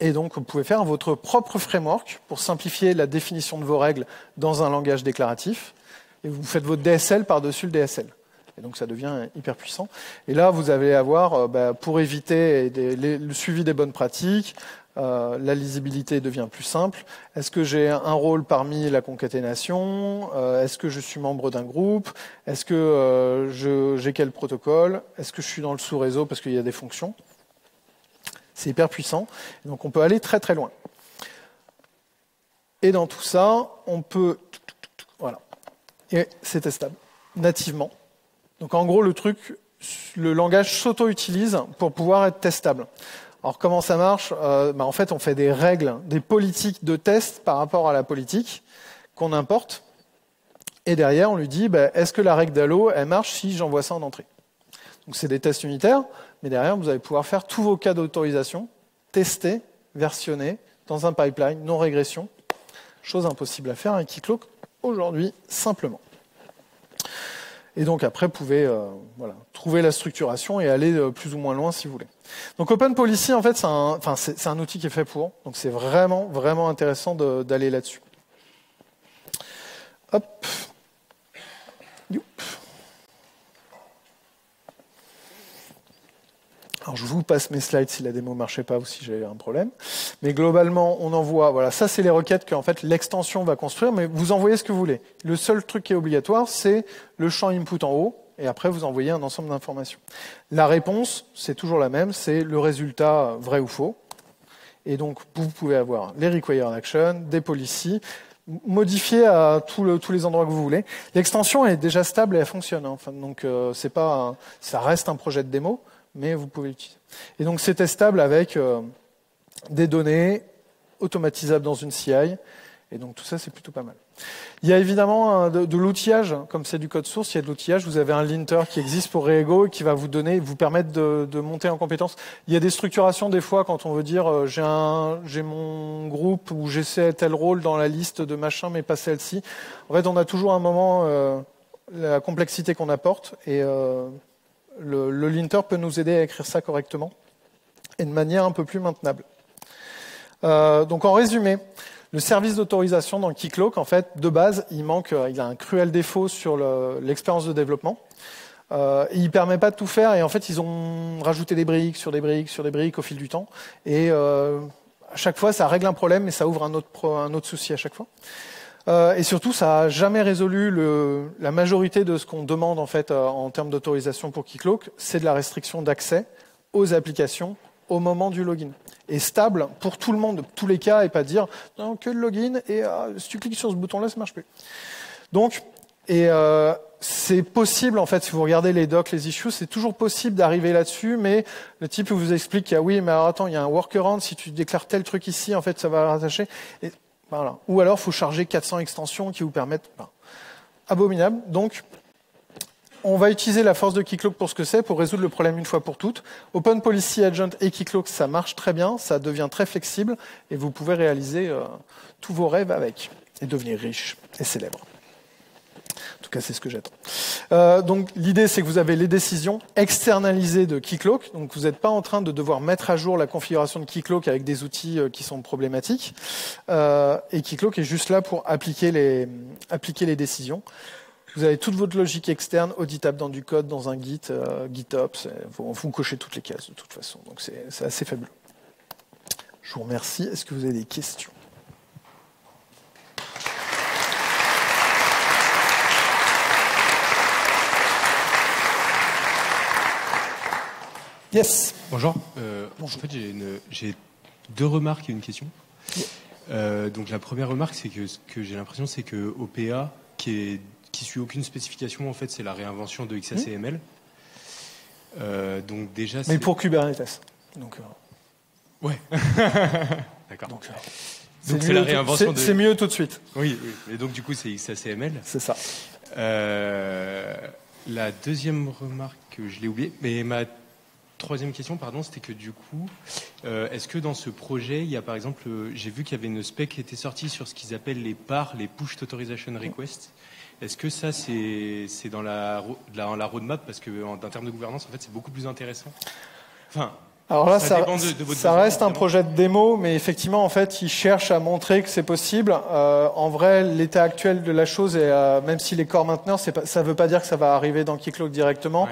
S1: Et donc, vous pouvez faire votre propre framework pour simplifier la définition de vos règles dans un langage déclaratif. Et vous faites votre DSL par-dessus le DSL. Et donc, ça devient hyper puissant. Et là, vous allez avoir, pour éviter le suivi des bonnes pratiques, la lisibilité devient plus simple. Est-ce que j'ai un rôle parmi la concaténation? Est-ce que je suis membre d'un groupe? Est-ce que j'ai quel protocole? Est-ce que je suis dans le sous-réseau parce qu'il y a des fonctions? C'est hyper puissant. Donc on peut aller très très loin. Et dans tout ça, on peut... Voilà. Et c'est testable, nativement. Donc en gros, le langage s'auto-utilise pour pouvoir être testable. Alors comment ça marche? En fait, on fait des règles, des politiques de test par rapport à la politique qu'on importe. Et derrière, on lui dit, est-ce que la règle d'Allo, elle marche si j'envoie ça en entrée? Donc c'est des tests unitaires, mais derrière, vous allez pouvoir faire tous vos cas d'autorisation, tester, versionner, dans un pipeline, non-régression. Chose impossible à faire avec Keycloak aujourd'hui, simplement. Et donc après, vous pouvez trouver la structuration et aller plus ou moins loin si vous voulez. Donc Open Policy, en fait, c'est un outil qui est fait pour. Donc c'est vraiment, vraiment intéressant d'aller là-dessus. Hop. Youp. Alors je vous passe mes slides si la démo ne marchait pas ou si j'ai un problème. Mais globalement, on envoie, voilà, ça c'est les requêtes que en fait, l'extension va construire, mais vous envoyez ce que vous voulez. Le seul truc qui est obligatoire, c'est le champ input en haut, et après vous envoyez un ensemble d'informations. La réponse, c'est toujours la même, c'est le résultat vrai ou faux. Et donc vous pouvez avoir les required actions, des policies, modifier à tous les endroits que vous voulez. L'extension est déjà stable et elle fonctionne. Hein. Enfin, donc ça reste un projet de démo, mais vous pouvez l'utiliser. Et donc c'est testable avec des données automatisables dans une CI, et donc tout ça c'est plutôt pas mal. Il y a évidemment de l'outillage, comme c'est du code source, il y a de l'outillage. Vous avez un linter qui existe pour Rego et qui va vous permettre de monter en compétence. Il y a des structurations des fois quand on veut dire j'ai mon groupe ou j'essaie tel rôle dans la liste de machin mais pas celle-ci. En fait, on a toujours un moment la complexité qu'on apporte et le linter peut nous aider à écrire ça correctement et de manière un peu plus maintenable. Donc en résumé, le service d'autorisation dans Keycloak, en fait, de base, il a un cruel défaut sur l'expérience de développement. Il ne permet pas de tout faire et en fait, ils ont rajouté des briques sur des briques sur des briques au fil du temps. Et à chaque fois, ça règle un problème et ça ouvre un autre souci à chaque fois. Et surtout, ça n'a jamais résolu la majorité de ce qu'on demande en fait en termes d'autorisation pour Keycloak, c'est de la restriction d'accès aux applications au moment du login. Et stable pour tout le monde, tous les cas, et pas dire non, que le login, et si tu cliques sur ce bouton-là, ça ne marche plus. Donc, c'est possible, en fait, si vous regardez les docs, les issues, c'est toujours possible d'arriver là-dessus, mais le type vous explique qu'il y a oui, mais alors attends, il y a un workaround, si tu déclares tel truc ici, en fait, ça va rattacher. Et, voilà. Ou alors, il faut charger 400 extensions qui vous permettent... abominable. Donc, on va utiliser la force de Keycloak pour ce que c'est, pour résoudre le problème une fois pour toutes. Open Policy Agent et Keycloak, ça marche très bien, ça devient très flexible, et vous pouvez réaliser tous vos rêves avec, et devenir riche et célèbre. En tout cas, c'est ce que j'attends. Donc, l'idée, c'est que vous avez les décisions externalisées de Keycloak. Donc, vous n'êtes pas en train de devoir mettre à jour la configuration de Keycloak avec des outils qui sont problématiques. Et Keycloak est juste là pour appliquer les décisions. Vous avez toute votre logique externe auditable dans du code, dans un Git, GitOps. Vous cochez toutes les cases de toute façon. Donc, c'est assez fabuleux. Je vous remercie. Est-ce que vous avez des questions ? Yes.
S2: Bonjour.
S1: Bonjour.
S2: En fait, j'ai deux remarques et une question. Donc la première remarque, c'est que ce que j'ai l'impression, c'est que OPA, qui suit aucune spécification, en fait, c'est la réinvention de XACML. Donc déjà,
S1: mais pour Kubernetes. Donc,
S2: ouais. D'accord.
S1: Donc
S2: c'est la réinvention.
S1: C'est mieux tout de suite.
S2: Oui, oui. Et donc du coup, c'est XACML.
S1: C'est ça.
S2: La deuxième remarque, je l'ai oubliée, mais ma troisième question, pardon, c'était que du coup, est-ce que dans ce projet, il y a par exemple, j'ai vu qu'il y avait une spec qui était sortie sur ce qu'ils appellent les PAR, les Push Authorization Requests. Est-ce que ça, c'est dans la roadmap, parce que en termes de gouvernance, en fait, c'est beaucoup plus intéressant. Enfin,
S1: alors là,
S2: ça
S1: reste un projet de démo, mais effectivement, en fait, ils cherchent à montrer que c'est possible. En vrai, l'état actuel de la chose, même s'il est core mainteneur, ça ne veut pas dire que ça va arriver dans Keycloak directement. Ouais.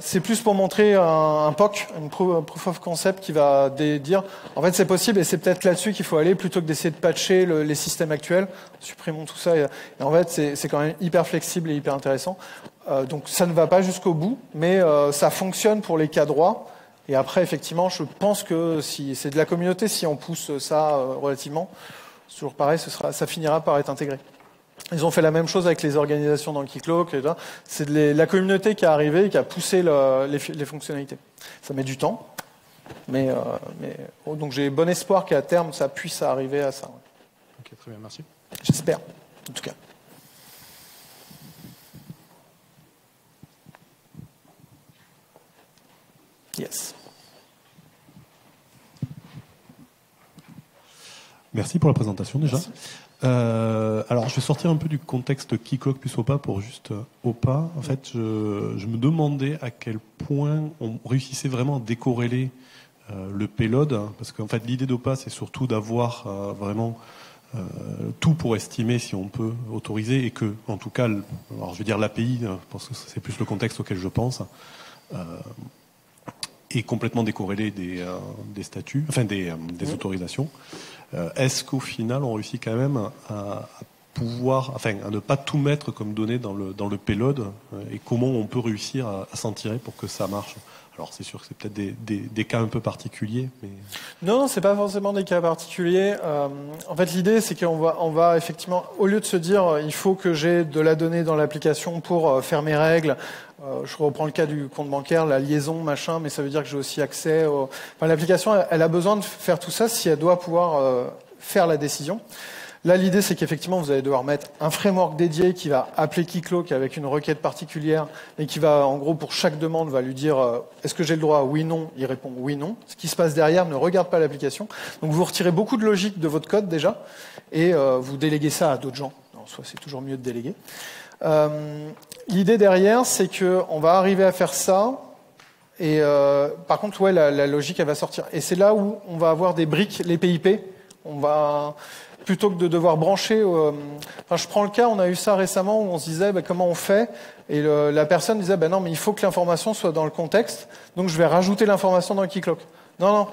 S1: C'est plus pour montrer un POC, une proof of concept qui va dire en fait c'est possible et c'est peut-être là-dessus qu'il faut aller plutôt que d'essayer de patcher les systèmes actuels. Supprimons tout ça et en fait c'est quand même hyper flexible et hyper intéressant. Donc ça ne va pas jusqu'au bout, mais ça fonctionne pour les cas droits. Et après effectivement je pense que si c'est de la communauté, si on pousse ça relativement, C'est toujours pareil, ça finira par être intégré. Ils ont fait la même chose avec les organisations dans Keycloak. C'est la communauté qui est arrivée et qui a poussé les fonctionnalités. Ça met du temps, donc j'ai bon espoir qu'à terme, ça puisse arriver à ça.
S2: Ok, très bien, merci.
S1: J'espère, en tout cas. Yes.
S3: Merci pour la présentation déjà. Alors je vais sortir un peu du contexte Keycloak plus OPA pour juste OPA. En fait, je me demandais à quel point on réussissait vraiment à décorréler le payload, hein, parce qu'en fait l'idée d'OPA c'est surtout d'avoir vraiment tout pour estimer si on peut autoriser et que, en tout cas, alors je vais dire l'API, parce que c'est plus le contexte auquel je pense, est complètement décorrélé des statuts, enfin des autorisations. Est-ce qu'au final, on réussit quand même à pouvoir, enfin, à ne pas tout mettre comme données dans le payload, et comment on peut réussir à s'en tirer pour que ça marche? Alors c'est sûr que c'est peut-être des cas un peu particuliers, mais...
S1: Non, c'est pas forcément des cas particuliers. En fait, l'idée, c'est qu'on va effectivement, au lieu de se dire il faut que j'ai de la donnée dans l'application pour faire mes règles, je reprends le cas du compte bancaire, la liaison, machin, mais ça veut dire que j'ai aussi accès Enfin, l'application, elle a besoin de faire tout ça si elle doit pouvoir faire la décision. Là, l'idée, c'est qu'effectivement, vous allez devoir mettre un framework dédié qui va appeler Keycloak avec une requête particulière et qui va, en gros, pour chaque demande, va lui dire est-ce que j'ai le droit? Oui, non. Il répond oui, non. Ce qui se passe derrière ne regarde pas l'application. Donc, vous retirez beaucoup de logique de votre code déjà et vous déléguez ça à d'autres gens. En soi, c'est toujours mieux de déléguer. L'idée derrière, c'est qu'on va arriver à faire ça. Et par contre, ouais, la logique, elle va sortir. Et c'est là où on va avoir des briques, les PIP. On va... Plutôt que de devoir brancher... Enfin, je prends le cas, on a eu ça récemment où on se disait comment on fait, et la personne disait non, mais il faut que l'information soit dans le contexte, donc je vais rajouter l'information dans Keycloak. Non.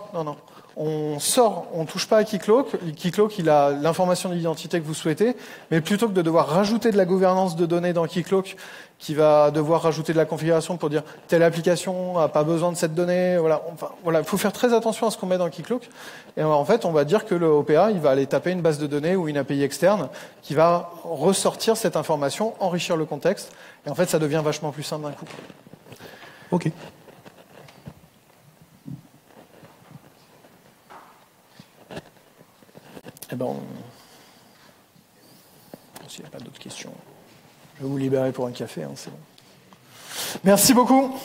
S1: On sort, on touche pas à Keycloak. Keycloak, il a l'information de l'identité que vous souhaitez, mais plutôt que de devoir rajouter de la gouvernance de données dans Keycloak, qui va devoir rajouter de la configuration pour dire telle application n'a pas besoin de cette donnée. Voilà, il faut faire très attention à ce qu'on met dans Keycloak. Et en fait, on va dire que le OPA, il va aller taper une base de données ou une API externe qui va ressortir cette information, enrichir le contexte. Et en fait, ça devient vachement plus simple d'un coup.
S3: Ok.
S1: Eh ben, s'il n'y a pas d'autres questions, je vais vous libérer pour un café, hein, c'est bon. Merci beaucoup.